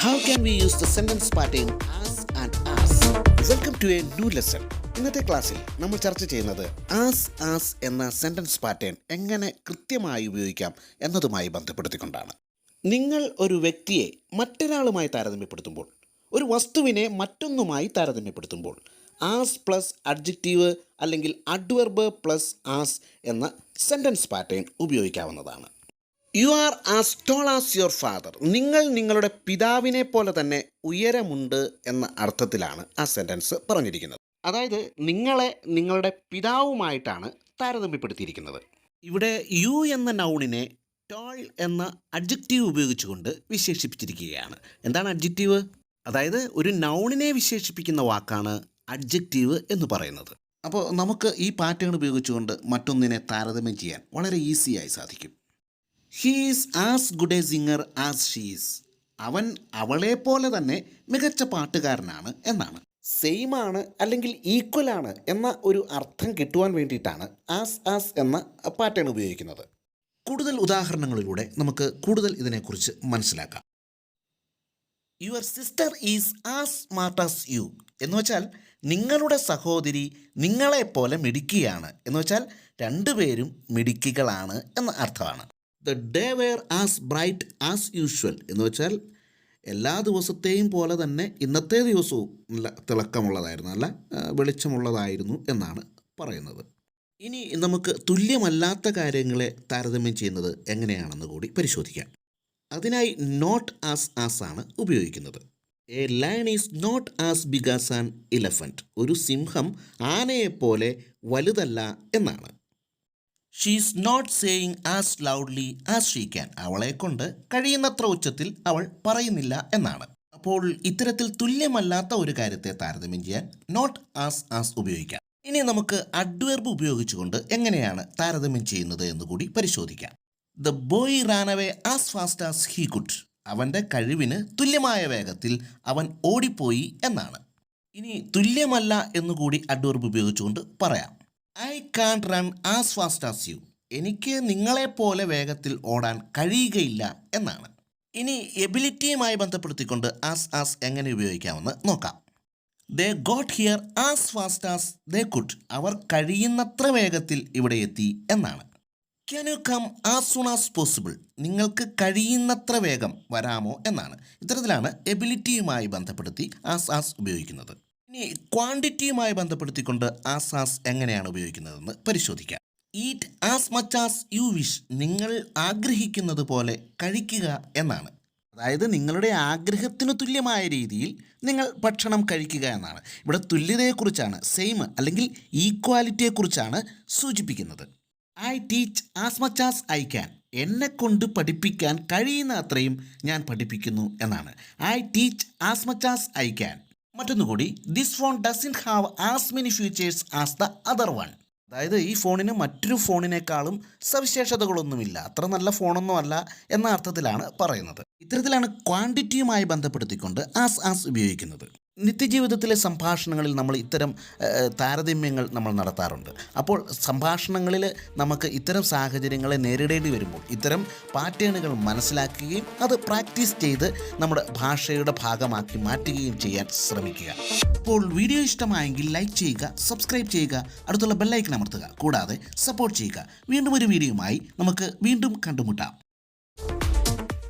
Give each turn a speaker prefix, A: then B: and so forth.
A: How can we use the sentence pattern as and as? Welcome to a new lesson. ഇന്നത്തെ ക്ലാസ്സിൽ നമ്മൾ ചർച്ച ചെയ്യുന്നത് ആസ് എന്ന സെൻറ്റൻസ് പാറ്റേൺ എങ്ങനെ കൃത്യമായി ഉപയോഗിക്കാം എന്നതുമായി ബന്ധപ്പെടുത്തിക്കൊണ്ടാണ്. നിങ്ങൾ ഒരു വ്യക്തിയെ മറ്റൊരാളുമായി താരതമ്യപ്പെടുത്തുമ്പോൾ, ഒരു വസ്തുവിനെ മറ്റൊന്നുമായി താരതമ്യപ്പെടുത്തുമ്പോൾ ആസ് പ്ലസ് അഡ്ജക്റ്റീവ് അല്ലെങ്കിൽ അഡ്വർബ് പ്ലസ് ആസ് എന്ന സെൻറ്റൻസ് പാറ്റേൺ ഉപയോഗിക്കാവുന്നതാണ്. You are as toll as your father. നിങ്ങൾ നിങ്ങളുടെ പിതാവിനെ പോലെ തന്നെ ഉയരമുണ്ട് എന്ന അർത്ഥത്തിലാണ് ആ സെൻറ്റൻസ് പറഞ്ഞിരിക്കുന്നത്. അതായത് നിങ്ങളെ നിങ്ങളുടെ പിതാവുമായിട്ടാണ് താരതമ്യപ്പെടുത്തിയിരിക്കുന്നത്. ഇവിടെ യു എന്ന നൗണിനെ ടോൾ എന്ന അഡ്ജക്റ്റീവ് ഉപയോഗിച്ചുകൊണ്ട് വിശേഷിപ്പിച്ചിരിക്കുകയാണ്. എന്താണ് അഡ്ജക്റ്റീവ്? അതായത് ഒരു നൗണിനെ വിശേഷിപ്പിക്കുന്ന വാക്കാണ് അഡ്ജക്റ്റീവ് എന്ന് പറയുന്നത്. അപ്പോൾ നമുക്ക് ഈ പാറ്റേൺ ഉപയോഗിച്ചുകൊണ്ട് മറ്റൊന്നിനെ താരതമ്യം ചെയ്യാൻ വളരെ ഈസിയായി സാധിക്കും. He is as good A singer as she is. അവൻ അവളെ പോലെ തന്നെ മികച്ച പാട്ടുകാരനാണ് എന്നാണ്. സെയിം ആണ് അല്ലെങ്കിൽ ഈക്വൽ ആണ് എന്ന ഒരു അർത്ഥം കിട്ടുവാൻ വേണ്ടിയിട്ടാണ് ആസ് എന്ന പാറ്റേൺ ഉപയോഗിക്കുന്നത്. കൂടുതൽ ഉദാഹരണങ്ങളിലൂടെ നമുക്ക് കൂടുതൽ ഇതിനെക്കുറിച്ച് മനസ്സിലാക്കാം. Your sister is as smart as you എന്ന് വെച്ചാൽ നിങ്ങളുടെ സഹോദരി നിങ്ങളെപ്പോലെ മിടുക്കിയാണ് എന്ന് വെച്ചാൽ രണ്ടുപേരും മിടുക്കികളാണ് എന്ന അർത്ഥമാണ്. The day were as bright as usual എന്ന് വെച്ചാൽ എല്ലാ ദിവസത്തെയും പോലെ തന്നെ ഇന്നത്തെ ദിവസവും നല്ല തിളക്കമുള്ളതായിരുന്നു, നല്ല വെളിച്ചമുള്ളതായിരുന്നു എന്നാണ് പറയുന്നത്. ഇനി നമുക്ക് തുല്യമല്ലാത്ത കാര്യങ്ങളെ താരതമ്യം ചെയ്യുന്നത് എങ്ങനെയാണെന്ന് കൂടി പരിശോധിക്കാം. അതിനായി നോട്ട് ആസ് ആണ് ഉപയോഗിക്കുന്നത്. A lion is not as big as an elephant. ഒരു സിംഹം ആനയെപ്പോലെ വലുതല്ല എന്നാണ്. She is not saying as loudly as she can. അവളെ കൊണ്ട് കഴിയുന്നത്ര ഉച്ചത്തിൽ അവൾ പറയുന്നില്ല എന്നാണ്. അപ്പോൾ ഇത്തരത്തിൽ തുല്യമല്ലാത്ത ഒരു കാര്യത്തെ താരതമ്യം ചെയ്യാൻ നോട്ട് ആസ് ഉപയോഗിക്കാം. ഇനി നമുക്ക് അഡ്വർബ് ഉപയോഗിച്ചുകൊണ്ട് എങ്ങനെയാണ് താരതമ്യം ചെയ്യുന്നത് എന്ന് കൂടി പരിശോധിക്കാം. The boy Rann away as fast as he could. അവൻ്റെ കഴിവിന് തുല്യമായ വേഗത്തിൽ അവൻ ഓടിപ്പോയി എന്നാണ്. ഇനി തുല്യമല്ല എന്നുകൂടി അഡ്വർബ് ഉപയോഗിച്ചുകൊണ്ട് പറയാം. I can run as fast as you. എനിക്ക് നിങ്ങളെപ്പോലെ വേഗത്തിൽ ഓടാൻ കഴിയുകയില്ല എന്നാണ്. ഇനി എബിലിറ്റിയുമായി ബന്ധപ്പെടുത്തിക്കൊണ്ട് ആസ് എങ്ങനെ ഉപയോഗിക്കാമെന്ന് നോക്കാം. They got here as fast as they could. അവർ കഴിയുന്നത്ര വേഗത്തിൽ ഇവിടെ എത്തി എന്നാണ്. Can you come as soon as possible. നിങ്ങൾക്ക് കഴിയുന്നത്ര വേഗം വരാമോ എന്നാണ്. ഇത്തരത്തിലാണ് എബിലിറ്റിയുമായി ബന്ധപ്പെടുത്തി ആസ് ഉപയോഗിക്കുന്നത്. ഇനി ക്വാണ്ടിറ്റിയുമായി ബന്ധപ്പെടുത്തിക്കൊണ്ട് ആസ് എങ്ങനെയാണ് ഉപയോഗിക്കുന്നതെന്ന് പരിശോധിക്കാം. Eat as much as you wish. നിങ്ങൾ ആഗ്രഹിക്കുന്നത് പോലെ കഴിക്കുക എന്നാണ്. അതായത് നിങ്ങളുടെ ആഗ്രഹത്തിന് തുല്യമായ രീതിയിൽ നിങ്ങൾ ഭക്ഷണം കഴിക്കുക എന്നാണ്. ഇവിടെ തുല്യതയെക്കുറിച്ചാണ്, സെയിം അല്ലെങ്കിൽ ഈക്വാലിറ്റിയെക്കുറിച്ചാണ് സൂചിപ്പിക്കുന്നത്. I teach as much as I can. എന്നെക്കൊണ്ട് പഠിപ്പിക്കാൻ കഴിയുന്ന അത്രയും ഞാൻ പഠിപ്പിക്കുന്നു എന്നാണ്. I teach as much as I can. മറ്റൊന്നുകൂടി, this phone doesn't have as many features as the other one. അതായത് ഈ ഫോണിന് മറ്റൊരു ഫോണിനേക്കാളും സവിശേഷതകളൊന്നുമില്ല, അത്ര നല്ല ഫോണൊന്നും അല്ല എന്ന അർത്ഥത്തിലാണ് പറയുന്നത്. ഇത്തരത്തിലാണ് ക്വാണ്ടിറ്റിയുമായി ബന്ധപ്പെടുത്തിക്കൊണ്ട് ആസ് ഉപയോഗിക്കുന്നത്. നിത്യജീവിതത്തിലെ സംഭാഷണങ്ങളിൽ നമ്മൾ ഇത്തരം താരതമ്യങ്ങൾ നമ്മൾ നടത്താറുണ്ട്. അപ്പോൾ സംഭാഷണങ്ങളിൽ നമുക്ക് ഇത്തരം സാഹചര്യങ്ങളെ നേരിടേണ്ടി വരുമ്പോൾ ഇത്തരം പാറ്റേണുകൾ മനസ്സിലാക്കുകയും അത് പ്രാക്ടീസ് ചെയ്ത് നമ്മുടെ ഭാഷയുടെ ഭാഗമാക്കി മാറ്റുകയും ചെയ്യാൻ ശ്രമിക്കുക. അപ്പോൾ വീഡിയോ ഇഷ്ടമായെങ്കിൽ ലൈക്ക് ചെയ്യുക, സബ്സ്ക്രൈബ് ചെയ്യുക, അടുത്തുള്ള ബെല്ലൈക്കൺ അമർത്തുക, കൂടാതെ സപ്പോർട്ട് ചെയ്യുക. വീണ്ടും ഒരു വീഡിയോയുമായി നമുക്ക് വീണ്ടും കണ്ടുമുട്ടാം.